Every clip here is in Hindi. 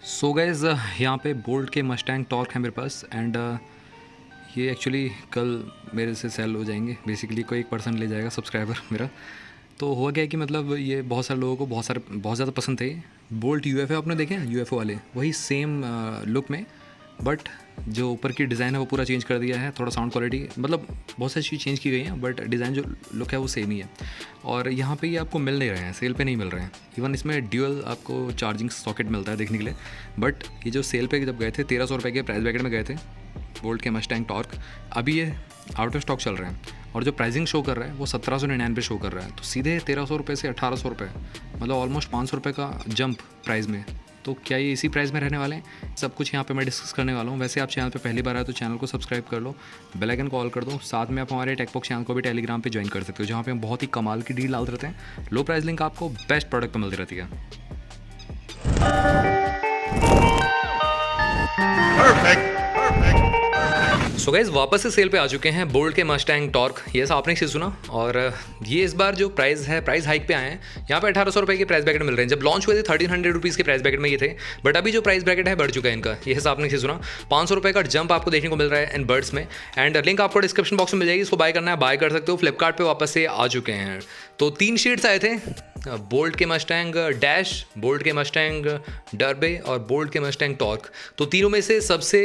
सो गाइज यहाँ पे बोल्ट के मस्टैंग टॉर्क है मेरे पास एंड ये एक्चुअली कल मेरे से सेल हो जाएंगे। बेसिकली कोई एक पर्सन ले जाएगा सब्सक्राइबर मेरा। तो हुआ क्या है कि मतलब ये बहुत सारे लोगों को बहुत ज़्यादा पसंद थे। बोल्ट यूएफओ आपने देखे हैं, यूएफओ वाले वही सेम लुक में, बट जो ऊपर की डिज़ाइन है वो पूरा चेंज कर दिया है। थोड़ा साउंड क्वालिटी मतलब बहुत सारी चीज़ चेंज की गई हैं, बट डिज़ाइन जो लुक है वो सेम ही है। और यहाँ पे ये आपको मिल नहीं रहे हैं, सेल पे नहीं मिल रहे हैं। इवन इसमें ड्यूअल आपको चार्जिंग सॉकेट मिलता है देखने के लिए। बट ये जो सेल पे जब गए थे 1300 रुपये के प्राइस ब्रैकेट में गए थे बोल्ट के मस्टैंग टॉर्क, अभी ये आउट ऑफ स्टॉक चल रहे हैं। और जो प्राइसिंग शो कर रहा है वो 1799 पे शो कर रहा है। तो सीधे 1300 रुपये से 1800 रुपये, मतलब ऑलमोस्ट 500 रुपये का जंप प्राइस में। तो क्या ये इसी प्राइस में रहने वाले हैं? सब कुछ यहाँ पे मैं डिस्कस करने वाला हूँ। वैसे आप चैनल पे पहली बार आए तो चैनल को सब्सक्राइब कर लो, बेल आइकन कॉल कर दो। साथ में आप हमारे टेकबॉक्स चैनल को भी टेलीग्राम पे ज्वाइन कर सकते हो, जहाँ पे हम बहुत ही कमाल की डील डालते रहते हैं। लो प्राइस लिंक आपको बेस्ट प्रोडक्ट पर मिलती रहती है। सो गाइस वापस से सेल पे आ चुके हैं बोल्ट के मस्टैंग टॉर्क। ये सब आपने सुना। और ये इस बार जो प्राइस है, प्राइस हाइक पे आए हैं। यहाँ पे 1800 रुपये के प्राइस ब्रैकेट मिल रहे हैं। जब लॉन्च हुए थे 1300 रुपीज़ के प्राइस ब्रैकेट में ये थे, बट अभी जो प्राइस ब्रैकेट है बढ़ चुका है इनका। ये सब आपने सुना। 500 रुपये का जंप आपको देखने को मिल रहा है इन बर्ड्स में। एंड लिंक आपको डिस्क्रिप्शन बॉक्स में मिल जाएगी, इसको बाय करना है बाय कर सकते हो। फ्लिपकार्ट पर वापस से आ चुके हैं। तो 3 शीट्स आए थे, बोल्ट के मस्टैंग डैश, बोल्ट के मस्टैंग डर्बे और बोल्ट के मस्टैंग टॉर्क। तो तीनों में से सबसे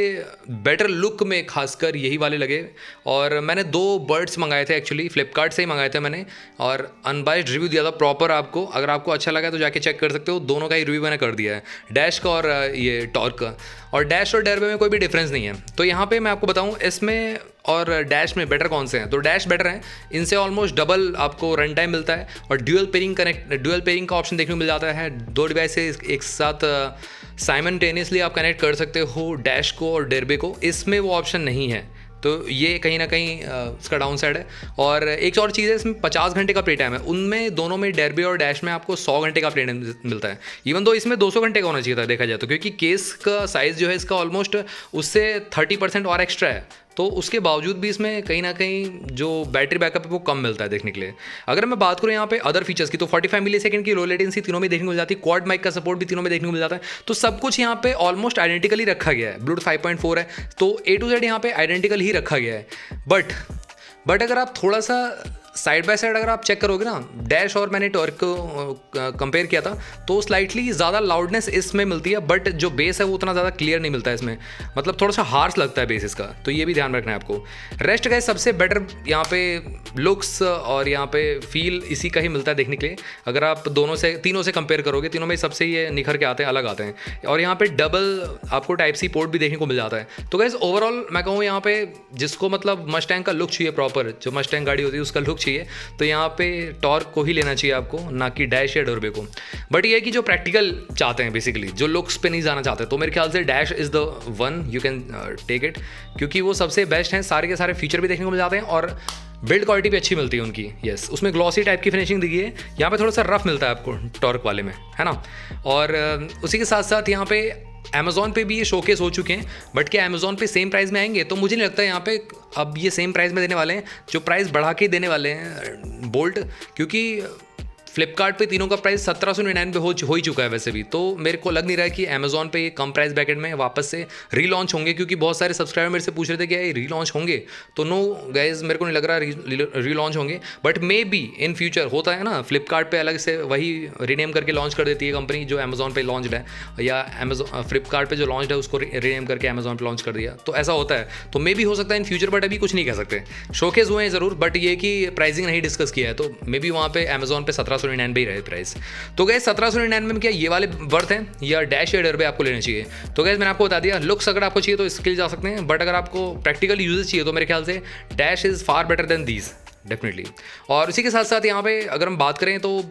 बेटर लुक में खासकर यही वाले लगे। और मैंने 2 बर्ड्स मंगाए थे, एक्चुअली फ्लिपकार्ट से ही मंगाए थे मैंने, और अनबाइस्ड रिव्यू दिया था प्रॉपर आपको। अगर आपको अच्छा लगा तो जाके चेक कर सकते हो। दोनों का ही रिव्यू मैंने कर दिया है, डैश का और ये टॉर्क का। और डैश और डर्बे में कोई भी डिफरेंस नहीं है। तो यहाँ पे मैं आपको बताऊँ इसमें और डैश में बेटर कौन से हैं। तो डैश बेटर हैं, इनसे ऑलमोस्ट डबल आपको रन टाइम मिलता है। और ड्यूअल पेयरिंग का ऑप्शन देखने को मिल जाता है। 2 डिवाइस से एक साथ साइमल्टेनियसली आप कनेक्ट कर सकते हो डैश को और डर्बे को। इसमें वो ऑप्शन नहीं है, तो ये कहीं ना कहीं इसका डाउन साइड है। और एक और चीज़ है, इसमें 50 घंटे का प्ले टाइम है। उनमें दोनों में डर्बे और डैश में आपको 100 घंटे का प्ले टाइम मिलता है। इवन तो इसमें 200 घंटे का होना चाहिए था देखा जाए तो, क्योंकि केस का साइज़ जो है इसका ऑलमोस्ट उससे 30% और एक्स्ट्रा है। तो उसके बावजूद भी इसमें कहीं ना कहीं जो बैटरी बैकअप है वो कम मिलता है देखने के लिए। अगर मैं बात करूँ यहाँ पे अदर फीचर्स की, तो 45 मिली सेकंड की लो लेटेंसी तीनों में देखने को मिल जाती है। क्वाड माइक का सपोर्ट भी तीनों में देखने को मिल जाता है। तो सब कुछ यहाँ पे ऑलमोस्ट आइडेंटिकली रखा गया है। ब्लूटूथ 5.4 है, तो A to Z यहाँ पे आइडेंटिकल ही रखा गया है। बट अगर आप थोड़ा सा साइड बाय साइड अगर आप चेक करोगे ना, डैश और मैंने टॉर्क को कंपेयर किया था, तो स्लाइटली ज़्यादा लाउडनेस इसमें मिलती है, बट जो बेस है वो उतना ज़्यादा क्लियर नहीं मिलता है इसमें। मतलब थोड़ा सा हार्श लगता है बेस इसका, तो ये भी ध्यान रखना है आपको। रेस्ट का सबसे बेटर यहाँ पे लुक्स और यहाँ पे फील इसी का ही मिलता है देखने के लिए। अगर आप तीनों से कंपेयर करोगे, तीनों में सबसे ये निखर के आते हैं, अलग आते हैं। और यहाँ पे डबल आपको टाइप सी पोर्ट भी देखने को मिल जाता है। तो गाइस ओवरऑल मैं कहूँ यहाँ पे जिसको मतलब मस्टैंग का लुक चाहिए, प्रॉपर जो मस्टैंग गाड़ी होती है उसका लुक चाहिए, तो यहाँ पे टॉर्क को ही लेना चाहिए आपको, ना कि डैश या डर्बे को। बट ये है कि जो प्रैक्टिकल चाहते हैं बेसिकली, जो लुक्स पे नहीं जाना चाहते, तो मेरे ख्याल से dash is the one you can take it, क्योंकि वो सबसे बेस्ट हैं। सारे के सारे फीचर भी देखने को मिल जाते हैं और बिल्ड क्वालिटी भी अच्छी मिलती है उनकी। यस, उसमें ग्लॉसी टाइप की फिनिशिंग दी है। यहाँ पे थोड़ा सा रफ मिलता है आपको टॉर्क वाले में, है ना। और उसी के साथ साथ यहाँ पे अमेज़ॉन पे भी ये शोकेस हो चुके हैं। बट क्या अमेज़ॉन पे सेम प्राइस में आएंगे? तो मुझे नहीं लगता यहाँ पे अब ये सेम प्राइस में देने वाले हैं। जो प्राइस बढ़ा के देने वाले हैं बोल्ट, क्योंकि फ्लिपकार्ट पे तीनों का प्राइस 1799 पे हो ही चुका है वैसे भी। तो मेरे को लग नहीं रहा है कि अमेज़ॉन पे ये कम प्राइस ब्रैकेट में वापस से रीलॉन्च होंगे, क्योंकि बहुत सारे सब्सक्राइबर मेरे से पूछ रहे थे कि ये रीलॉन्च होंगे। तो नो गाइज, मेरे को नहीं लग रहा रीलॉन्च होंगे। But may be in future होता है ना, फ्लिपकार्ट पे अलग से वही रीनेम करके लॉन्च कर देती है कंपनी जो अमेज़ॉन पे लॉन्च है, या अमेज़ॉन फ्लिपकार्ट पे जो लॉन्च है उसको रीनेम करके अमेज़ॉन पे लॉन्च कर दिया। तो ऐसा होता है, तो मे बी हो सकता है इन फ्यूचर, बट अभी कुछ नहीं कह सकते। शोकेस हुए हैं ज़रूर, बट ये कि प्राइसिंग नहीं डिस्कस किया है, तो मे बी वहाँ पे अमेज़ॉन पे 1799 पे ही रहे प्राइस। तो गैस 1799 में क्या ये वाले वर्थ हैं, या डैश या डर्बे आपको लेने चाहिए? तो गैस मैंने आपको बता दिया, लुक्स अगर आपको चाहिए तो इसके लिए जा सकते हैं, बट अगर आपको प्रैक्टिकल यूजेस चाहिए तो मेरे ख्याल से dash is far better than these definitely. और इसी के साथ साथ यहाँ पे अगर हम बात करें तो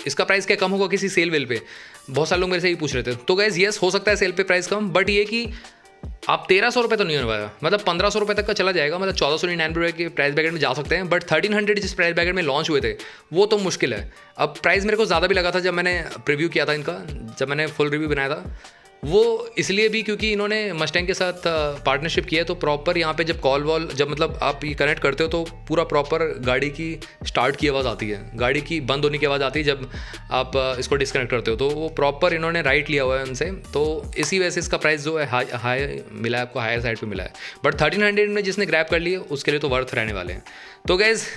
इसका प्राइस क्या कम होगा किसी सेल वेल पे? बहुत सारे लोग मेरे से ही पूछ रहे थे। तो गैस यस, हो सकता है सेल पे प्राइस कम, बट ये कि आप 1300 रुपये तो नहीं होने वाला, मतलब 1500 रुपये तक का चला जाएगा। मतलब 1499 रुपये के प्राइस ब्रैकेट में जा सकते हैं, बट 1300 जिस प्राइस ब्रैकेट में लॉन्च हुए थे वो तो मुश्किल है। अब प्राइस मेरे को ज़्यादा भी लगा था जब मैंने प्रीव्यू किया था इनका, जब मैंने फुल रिव्यू बनाया था। वो इसलिए भी क्योंकि इन्होंने मस्टैंग के साथ पार्टनरशिप किया है, तो प्रॉपर यहाँ पे जब कॉल वॉल जब मतलब आप ये कनेक्ट करते हो तो पूरा प्रॉपर गाड़ी की स्टार्ट की आवाज़ आती है, गाड़ी की बंद होने की आवाज़ आती है जब आप इसको डिस्कनेक्ट करते हो। तो वो प्रॉपर इन्होंने राइट लिया हुआ है उनसे, तो इसी वजह से इसका प्राइस जो है हाई मिला है आपको, हायर साइड पर मिला है। बट 1300 में जिसने ग्रैब कर लिए उसके लिए तो वर्थ रहने वाले हैं। तो गैस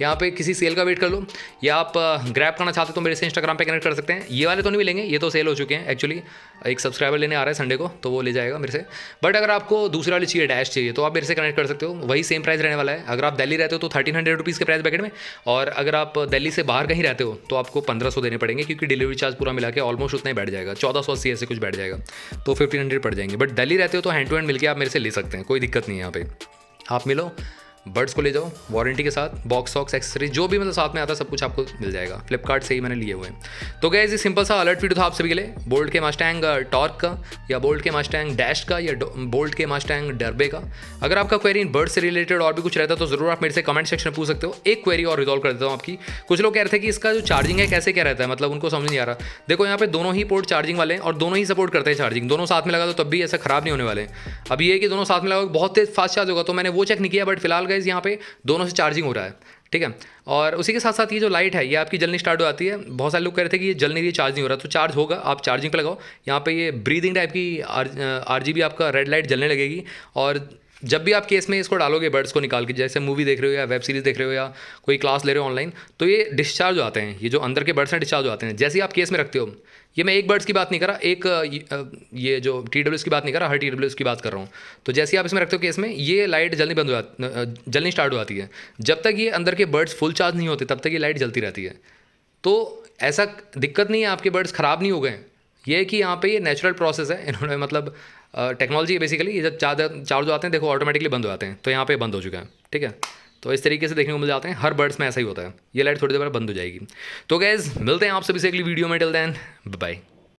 यहाँ पे किसी सेल का वेट कर लो, या आप ग्रैब करना चाहते हो तो मेरे से इंस्टाग्राम पे कनेक्ट कर सकते हैं। ये वाले तो नहीं मिलेंगे, ये तो सेल हो चुके हैं एक्चुअली। एक सब्सक्राइबर लेने आ रहा है संडे को, तो वो ले जाएगा मेरे से। बट अगर आपको दूसरी वाली चाहिए, डैश चाहिए, तो आप मेरे से कनेक्ट कर सकते हो, वही सेम प्राइस रहने वाला है। अगर आप दिल्ली रहते हो तो 1300 रुपीज़ के प्राइस बैकेट में, और अगर आप दिल्ली से बाहर कहीं रहते हो तो आपको 1500 देने पड़ेंगे, क्योंकि डिलीवरी चार्ज पूरा मिला के ऑलमोस्ट उतना ही बैठ जाएगा, 1480 ऐसे कुछ बैठ जाएगा, तो 1500 पड़ जाएंगे। बट दिल्ली रहते हो तो हैंड टू हैंड मिलकर आप मेरे से ले सकते हैं, कोई दिक्कत नहीं है। यहाँ पे आप मिलो, बर्ड्स को ले जाओ वारंटी के साथ, बॉक्स सॉक्स एक्सेसरीज जो भी मतलब साथ में आता है सब कुछ आपको मिल जाएगा। फ्लिपकार्ट से ही मैंने लिए हुए हैं। तो गाइस ये सिंपल सा अलर्ट वीडियो था आप सभी के लिए, बोल्ट के मस्टैंग टॉर्क का, या बोल्ट के मस्टैंग डैश का, या बोल्ट के मस्टैंग डर्बे का। अगर आपका क्वेरी इन बर्ड से रिलेटेड और भी कुछ रहता है तो ज़रूर आप मेरे से कमेंट सेक्शन में पूछ सकते हो। एक क्वेरी और रिजॉल्व कर देता हूँ आपकी। कुछ लोग कह रहे थे कि इसका जो चार्जिंग है कैसे क्या रहता है, मतलब उनको समझ नहीं आ रहा। देखो यहाँ पे दोनों ही पोर्ट चार्जिंग वाले हैं और दोनों ही सपोर्ट करते हैं चार्जिंग, दोनों साथ में लगा दो तब भी ऐसा खराब नहीं होने वाले। अब ये है कि दोनों साथ में लगा बहुत तेज फास्ट चार्ज होगा, तो मैंने वो चेक नहीं किया। बट फिलहाल गाइस यहाँ पे दोनों से चार्जिंग हो रहा है, ठीक है। और उसी के साथ साथ ये जो लाइट है ये आपकी जलनी स्टार्ट हो जाती है। बहुत सारे लोग कह रहे थे कि ये जल नहीं रही, चार्ज नहीं हो रहा, तो चार्ज होगा, आप चार्जिंग पे लगाओ। यहाँ पे ये ब्रीदिंग टाइप की RGB आपका रेड लाइट जलने लगेगी। और जब भी आप केस में इसको डालोगे बर्ड्स को निकाल के, जैसे मूवी देख रहे हो या वेब सीरीज़ देख रहे हो या कोई क्लास ले रहे हो ऑनलाइन, तो ये डिस्चार्ज हो आते हैं, ये जो अंदर के बर्ड्स हैं डिस्चार्ज हो आते हैं जैसे ही आप केस में रखते हो। ये मैं एक बर्ड्स की बात नहीं कर रहा, ये जो TWS की बात नहीं कर रहा, हर TWS की बात कर रहा हूँ। तो जैसे ही आप इसमें रखते हो केस में, ये लाइट जलनी बंद हो जाती, जलनी स्टार्ट हो जाती है। जब तक ये अंदर के बर्ड्स फुल चार्ज नहीं होते तब तक ये लाइट जलती रहती है। तो ऐसा दिक्कत नहीं है, आपके बर्ड्स ख़राब नहीं हो गए। ये है कि यहाँ पे ये नेचुरल प्रोसेस है, इन्होंने मतलब टेक्नोलॉजी है बेसिकली। ये जब चार्ज हो आते हैं देखो ऑटोमेटिकली बंद हो जाते हैं, तो यहाँ पे बंद हो चुका है, ठीक है। तो इस तरीके से देखने को मिल जाते हैं, हर बर्ड्स में ऐसा ही होता है। ये लाइट थोड़ी देर बाद बंद हो जाएगी। तो गैस मिलते हैं आप सभी से अगली वीडियो में, टिल देन बाय।